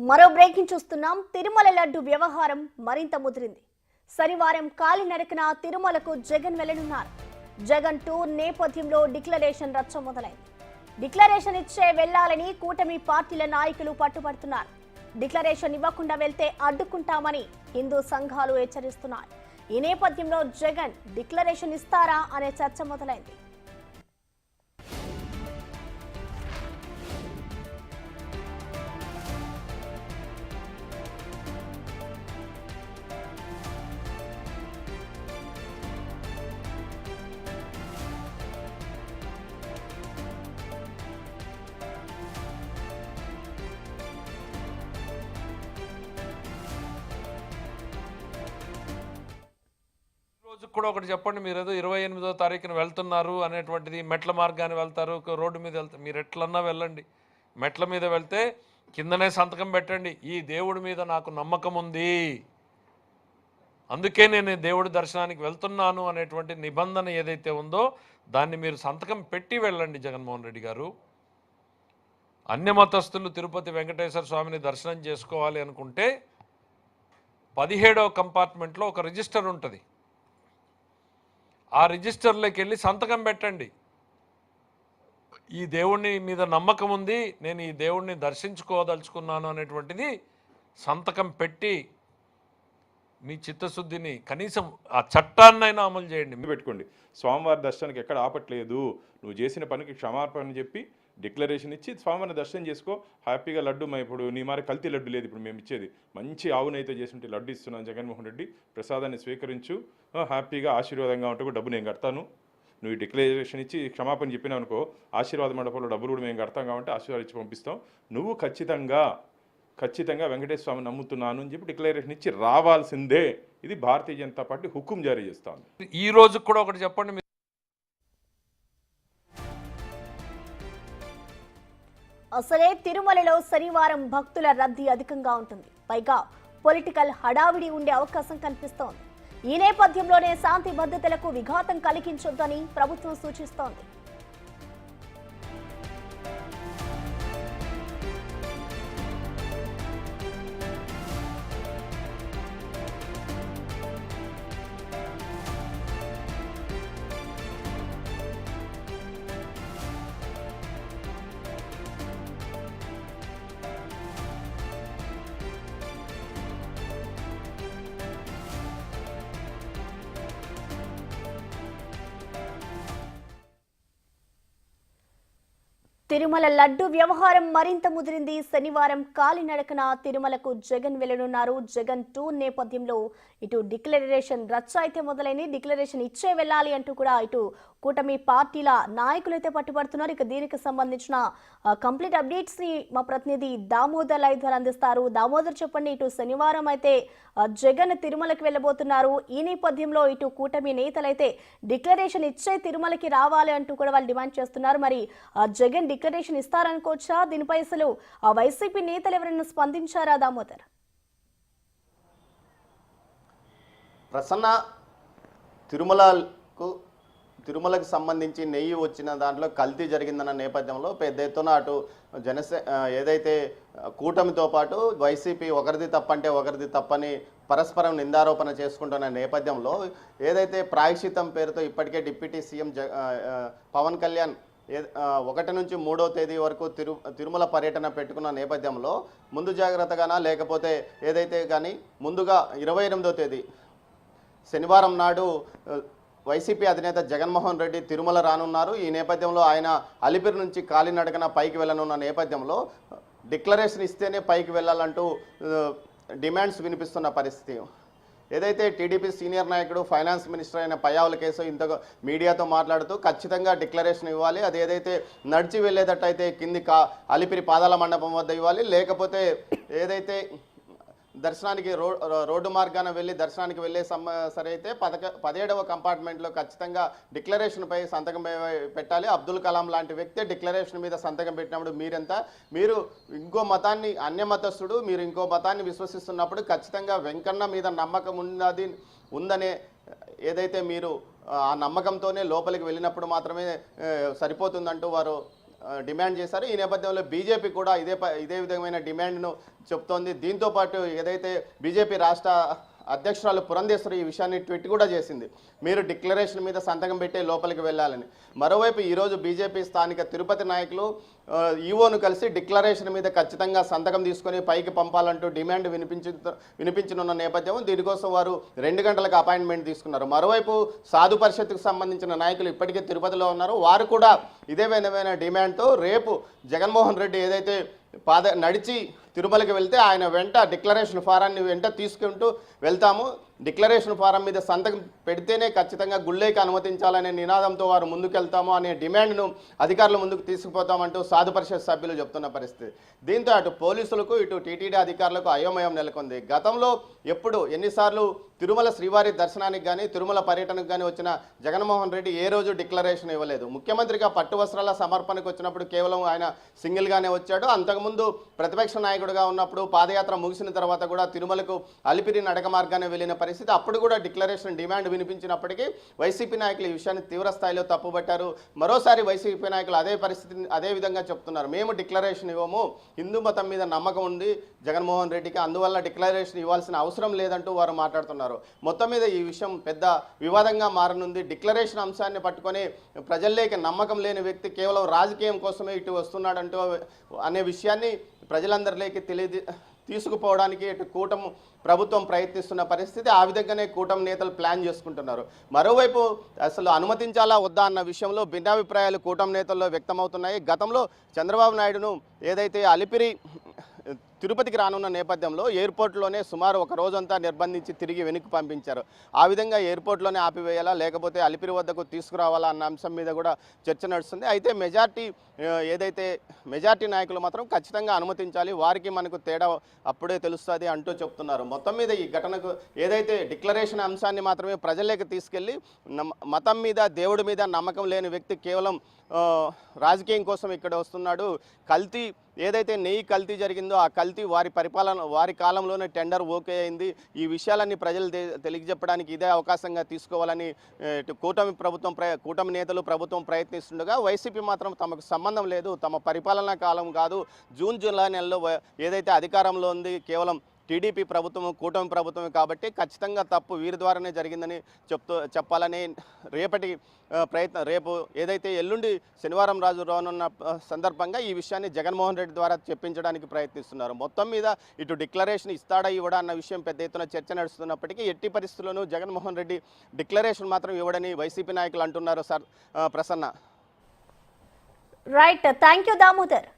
మరో బ్రేకింగ్ చూస్తున్నాం. తిరుమల లడ్డు వ్యవహారం మరింత ముదిరింది. శనివారం కాలినడకన తిరుమలకు జగన్ వెళ్లనున్నారు. జగన్ టూర్ నేపథ్యంలో డిక్లరేషన్ రచ్చ మొదలైంది. డిక్లరేషన్ ఇచ్చే వెళ్లాలని కూటమి పార్టీల నాయకులు పట్టుబడుతున్నారు. డిక్లరేషన్ ఇవ్వకుండా వెళ్తే అడ్డుకుంటామని హిందూ సంఘాలు హెచ్చరిస్తున్నాయి. ఈ నేపథ్యంలో జగన్ డిక్లరేషన్ ఇస్తారా అనే చర్చ మొదలైంది. కూడా ఒకటి చెప్పండి, మీరు ఏదో 28వ తారీఖున వెళ్తున్నారు అనేటువంటిది, మెట్ల మార్గాన్ని వెళ్తారు, రోడ్డు మీద వెళ్తారు, మీరు ఎట్లన్నా వెళ్ళండి. మెట్ల మీద వెళ్తే కిందనే సంతకం పెట్టండి, ఈ దేవుడి మీద నాకు నమ్మకం ఉంది, అందుకే నేను దేవుడి దర్శనానికి వెళ్తున్నాను అనేటువంటి నిబంధన ఏదైతే ఉందో దాన్ని మీరు సంతకం పెట్టి వెళ్ళండి. జగన్మోహన్ రెడ్డి గారు, అన్యమతస్థులు తిరుపతి వెంకటేశ్వర స్వామిని దర్శనం చేసుకోవాలి అనుకుంటే 17వ కంపార్ట్మెంట్లో ఒక రిజిస్టర్ ఉంటుంది. ఆ రిజిస్టర్లోకి వెళ్ళి సంతకం పెట్టండి. ఈ దేవుని మీద నమ్మకం ఉంది, నేను ఈ దేవుణ్ణి దర్శించుకోదలుచుకున్నాను అనేటువంటిది సంతకం పెట్టి మీ చిత్తశుద్ధిని, కనీసం ఆ చట్టాన్నైనా అమలు చేయండి. పెట్టుకోండి. స్వామివారి దర్శనానికి ఎక్కడ ఆపట్లేదు, నువ్వు చేసిన పనికి క్షమాపణ చెప్పి డిక్లరేషన్ ఇచ్చి స్వామివారిని దర్శనం చేసుకో, హ్యాపీగా లడ్డు. ఇప్పుడు నీ మారి కల్తీ లడ్డు లేదు, ఇప్పుడు మేము ఇచ్చేది మంచి ఆవునైతే చేసి లడ్డు ఇస్తున్నాను. జగన్మోహన్ రెడ్డి, ప్రసాదాన్ని స్వీకరించు, హ్యాపీగా ఆశీర్వాదంగా ఉంటే డబ్బు నేను కడతాను. నువ్వు డిక్లరేషన్ ఇచ్చి క్షమాపణ చెప్పినావు అనుకో, ఆశీర్వాద మండపంలో డబ్బులు కూడా మేము కడతాం కాబట్టి ఆశీర్వాదం ఇచ్చి పంపిస్తాం. నువ్వు ఖచ్చితంగా వెంకటేశ్వర స్వామిని నమ్ముతున్నాను అని చెప్పి డిక్లరేషన్ ఇచ్చి రావాల్సిందే. ఇది భారతీయ జనతా పార్టీ హుకుం జారీ చేస్తాను. ఈ రోజు కూడా ఒకటి చెప్పండి, అసలే తిరుమలలో శనివారం భక్తుల రద్దీ అధికంగా ఉంటుంది. పైగా పొలిటికల్ హడావిడి ఉండే అవకాశం కనిపిస్తోంది. ఈ నేపథ్యంలోనే శాంతి భద్రతలకు విఘాతం కలిగించొద్దని ప్రభుత్వం సూచిస్తోంది. తిరుమల లడ్డు వ్యవహారం మరింత ముదిరింది. శనివారం కాలినడకన తిరుమలకు జగన్ వెళ్లనున్నారు. జగన్ టూర్ నేపథ్యంలో ఇటు డిక్లరేషన్ రచ్చ అయితే మొదలైంది. డిక్లరేషన్ ఇచ్చే వెళ్ళాలి అంటూ కూడా ఇటు కూటమి పార్టీల నాయకులు అయితే పట్టుబడుతున్నారు. ఇక దీనికి సంబంధించిన కంప్లీట్ అప్డేట్స్ ని మా ప్రతినిధి దామోదర్ లైవ్ ద్వారా అందిస్తారు. దామోదర్, చెప్పండి, ఇటు శనివారం అయితే జగన్ తిరుమలకి వెళ్ళబోతున్నారు. ఈ నేపథ్యంలో ఇటు కూటమి నేతలైతే డిక్లరేషన్ ఇచ్చే తిరుమలకి రావాలి అంటూ కూడా వాళ్ళు డిమాండ్ చేస్తున్నారు. మరి జగన్ డిక్లరేషన్ ఇస్తారనుకోవచ్చా? దీనిపై అసలు వైసీపీ నేతలు ఎవరైనా స్పందించారా దామోదర్? ప్రసన్న, తిరుమలకు సంబంధించి నెయ్యి వచ్చిన దాంట్లో కల్తీ జరిగిందన్న నేపథ్యంలో పెద్ద ఎత్తున అటు ఏదైతే కూటమితో పాటు వైసీపీ ఒకరిది తప్పంటే ఒకరిది తప్పని పరస్పరం నిందారోపణ చేసుకుంటున్న నేపథ్యంలో ఏదైతే ప్రాయశ్చిత్తం పేరుతో ఇప్పటికే డిప్యూటీ సీఎం పవన్ కళ్యాణ్ 1 నుంచి 3వ తేదీ వరకు తిరుమల పర్యటన పెట్టుకున్న నేపథ్యంలో ముందు జాగ్రత్తగానా లేకపోతే ఏదైతే కానీ ముందుగా 28వ తేదీ శనివారం నాడు వైసీపీ అధినేత జగన్మోహన్ రెడ్డి తిరుమల రానున్నారు. ఈ నేపథ్యంలో ఆయన అలిపిరి నుంచి కాలినడకన పైకి వెళ్ళనున్న నేపథ్యంలో డిక్లరేషన్ ఇస్తేనే పైకి వెళ్ళాలంటూ డిమాండ్స్ వినిపిస్తున్న పరిస్థితి. ఏదైతే టీడీపీ సీనియర్ నాయకుడు ఫైనాన్స్ మినిస్టర్ అయిన పయ్యావుల కేసు ఇంతగా మీడియాతో మాట్లాడుతూ ఖచ్చితంగా డిక్లరేషన్ ఇవ్వాలి, అది ఏదైతే నడిచి వెళ్ళేటట్టయితే కింది అలిపిరి పాదాల మండపం వద్ద ఇవ్వాలి, లేకపోతే ఏదైతే దర్శనానికి రోడ్డు మార్గాన వెళ్ళి దర్శనానికి వెళ్ళే సరే అయితే 17వ కంపార్ట్మెంట్లో ఖచ్చితంగా డిక్లరేషన్పై సంతకం పెట్టాలి. అబ్దుల్ కలాం లాంటి వ్యక్తి డిక్లరేషన్ మీద సంతకం పెట్టినప్పుడు మీరు ఇంకో మతాన్ని, అన్యమతస్థుడు, మీరు ఇంకో మతాన్ని విశ్వసిస్తున్నప్పుడు ఖచ్చితంగా వెంకన్న మీద నమ్మకం ఉందనే ఏదైతే మీరు ఆ నమ్మకంతోనే లోపలికి వెళ్ళినప్పుడు మాత్రమే సరిపోతుందంటూ వారు డిమాండ్ చేశారు. ఈ నేపథ్యంలో బీజేపీ కూడా ఇదే విధమైన డిమాండ్ను చెప్తోంది. దీంతోపాటు ఏదైతే బీజేపీ రాష్ట్ర అధ్యక్షురాలు పురంధేశ్వరి ఈ విషయాన్ని ట్వీట్ కూడా చేసింది, మీరు డిక్లరేషన్ మీద సంతకం పెట్టే లోపలికి వెళ్ళాలని. మరోవైపు ఈరోజు బీజేపీ స్థానిక తిరుపతి నాయకులు ఈవోను కలిసి డిక్లరేషన్ మీద ఖచ్చితంగా సంతకం తీసుకొని పైకి పంపాలంటూ డిమాండ్ వినిపించనున్న నేపథ్యం. దీనికోసం వారు 2 గంటలకు అపాయింట్మెంట్ తీసుకున్నారు. మరోవైపు సాధు పరిషత్తుకు సంబంధించిన నాయకులు ఇప్పటికే తిరుపతిలో ఉన్నారు. వారు కూడా ఇదే విధమైన డిమాండ్తో రేపు జగన్మోహన్ రెడ్డి ఏదైతే నడిచి తిరుమలకి వెళ్తే ఆయన వెంట డిక్లరేషన్ ఫారాన్ని వెంట తీసుకుంటూ వెళ్తాము, డిక్లరేషన్ ఫారం మీద సంతకం పెడితేనే ఖచ్చితంగా గుళ్ళేకి అనుమతించాలనే నినాదంతో వారు ముందుకెళ్తాము అనే డిమాండ్ను అధికారుల ముందుకు తీసుకుపోతామంటూ సాధు పరిషత్ సభ్యులు చెప్తున్న పరిస్థితి. దీంతో అటు పోలీసులకు ఇటు టీటీడీ అధికారులకు అయోమయం నెలకొంది. గతంలో ఎన్నిసార్లు తిరుమల శ్రీవారి దర్శనానికి కానీ తిరుమల పర్యటనకు కానీ వచ్చిన జగన్మోహన్ రెడ్డి ఏ రోజు డిక్లరేషన్ ఇవ్వలేదు. ముఖ్యమంత్రిగా పట్టు వస్త్రాల సమర్పణకు వచ్చినప్పుడు కేవలం ఆయన సింగిల్గానే వచ్చాడు. అంతకుముందు ప్రతిపక్ష నాయకుడిగా ఉన్నప్పుడు పాదయాత్ర ముగిసిన తర్వాత కూడా తిరుమలకు అలిపిరి నడక మార్గాన్ని వెళ్ళిన పరిస్థితి. అప్పుడు కూడా డిక్లరేషన్ డిమాండ్ వినిపించినప్పటికీ వైసీపీ నాయకులు ఈ విషయాన్ని తీవ్ర స్థాయిలో తప్పుపట్టారు. మరోసారి వైసీపీ నాయకులు అదే విధంగా చెప్తున్నారు, మేము డిక్లరేషన్ ఇవ్వము, హిందూ మతం మీద నమ్మకం ఉంది జగన్మోహన్ రెడ్డికి, అందువల్ల డిక్లరేషన్ ఇవ్వాల్సిన అవసరం లేదంటూ వారు మాట్లాడుతున్నారు. మొత్తం మీద ఈ విషయం పెద్ద వివాదంగా మారనుంది. డిక్లరేషన్ అంశాన్ని పట్టుకొని ప్రజల్లోకి నమ్మకం లేని వ్యక్తి కేవలం రాజకీయం కోసమే ఇటు వస్తున్నాడంటూ అనే విషయాన్ని ప్రజలందరిలోకి తీసుకుపోవడానికి ఇటు కూటమి ప్రభుత్వం ప్రయత్నిస్తున్న పరిస్థితి. ఆ విధంగానే కూటమి నేతలు ప్లాన్ చేసుకుంటున్నారు. మరోవైపు అసలు అనుమతించాలా వద్దా అన్న విషయంలో భిన్నాభిప్రాయాలు కూటమి నేతల్లో వ్యక్తమవుతున్నాయి. గతంలో చంద్రబాబు నాయుడును ఏదైతే అలిపిరి తిరుపతికి రానున్న నేపథ్యంలో ఎయిర్పోర్ట్లోనే సుమారు ఒక రోజంతా నిర్బంధించి తిరిగి వెనక్కి పంపించారు. ఆ విధంగా ఎయిర్పోర్ట్లోనే ఆపివేయాలా లేకపోతే అలిపిరి వద్దకు తీసుకురావాలా అన్న అంశం మీద కూడా చర్చ నడుస్తుంది. అయితే మెజార్టీ నాయకులు మాత్రం ఖచ్చితంగా అనుమతించాలి, వారికి మనకు తేడా అప్పుడే తెలుస్తుంది అంటూ చెప్తున్నారు. మొత్తం మీద ఈ ఘటనకు ఏదైతే డిక్లరేషన్ అంశాన్ని మాత్రమే ప్రజల్లోకి తీసుకెళ్ళి మతం మీద దేవుడి మీద నమ్మకం లేని వ్యక్తి కేవలం రాజకీయం కోసం ఇక్కడ వస్తున్నాడు. ఏదైతే నెయ్యి కల్తీ జరిగిందో ఆ కల్తీ వారి కాలంలోనే టెండర్ ఓకే అయింది. ఈ విషయాలన్నీ ప్రజలు తెలియజెప్పడానికి ఇదే అవకాశంగా తీసుకోవాలని కూటమి నేతలు ప్రభుత్వం ప్రయత్నిస్తుండగా వైసీపీ మాత్రం తమకు సంబంధం లేదు, తమ పరిపాలనా కాలం కాదు, జూలై నెలలో ఏదైతే అధికారంలో ఉంది కేవలం టీడీపీ ప్రభుత్వం కూటమి ప్రభుత్వమే కాబట్టి ఖచ్చితంగా తప్పు వీరి ద్వారానే జరిగిందని చెప్పాలని రేపు ఏదైతే ఎల్లుండి శనివారం రోజు రానున్న సందర్భంగా ఈ విషయాన్ని జగన్మోహన్ రెడ్డి ద్వారా చెప్పించడానికి ప్రయత్నిస్తున్నారు. మొత్తం మీద ఇటు డిక్లరేషన్ ఇస్తాడా ఇవ్వడా అన్న విషయం పెద్ద ఎత్తున చర్చ నడుస్తున్నప్పటికీ ఎట్టి పరిస్థితుల్లోనూ జగన్మోహన్ రెడ్డి డిక్లరేషన్ మాత్రం ఇవ్వడని వైసీపీ నాయకులు అంటున్నారు. Prasanna. Right, thank you Damodar.